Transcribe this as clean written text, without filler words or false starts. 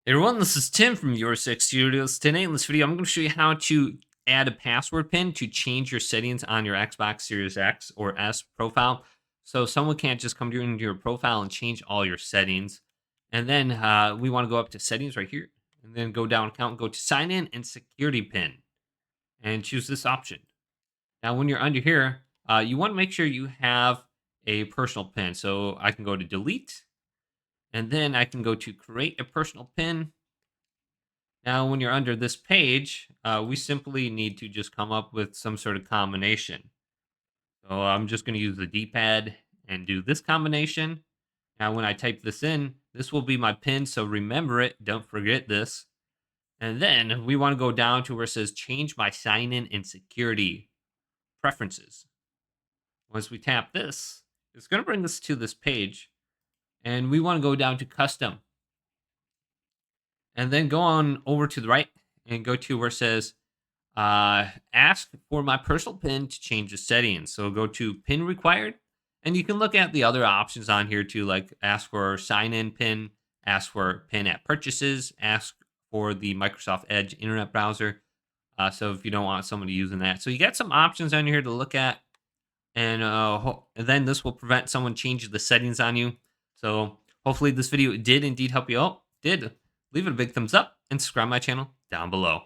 Hey everyone, this is Tim from Your Six Studios. Today in this video, I'm going to show you how to add a password pin to change your settings on your Xbox Series X or S profile. So someone can't just come into your profile and change all your settings. And then we want to go up to settings right here and then go down account and go to sign in and security pin and choose this option. Now, when you're under here, you want to make sure you have a personal pin. So I can go to delete and then I can go to create a personal pin. Now, when you're under this page, we simply need to just come up with some sort of combination. So I'm just going to use the D-pad and do this combination. Now, when I type this in, this will be my pin. So remember it. Don't forget this. And then we want to go down to where it says change my sign-in and security preferences. Once we tap this, it's going to bring us to this page. And we want to go down to custom. And then go on over to the right and go to where it says ask for my personal pin to change the settings. So go to pin required, and you can look at the other options on here too, like ask for sign in pin, ask for pin at purchases, ask for the Microsoft Edge internet browser. So if you don't want somebody using that, so you got some options on here to look at, and then this will prevent someone changing the settings on you. So hopefully this video did indeed help you out. Did leave it a big thumbs up and subscribe my channel down below.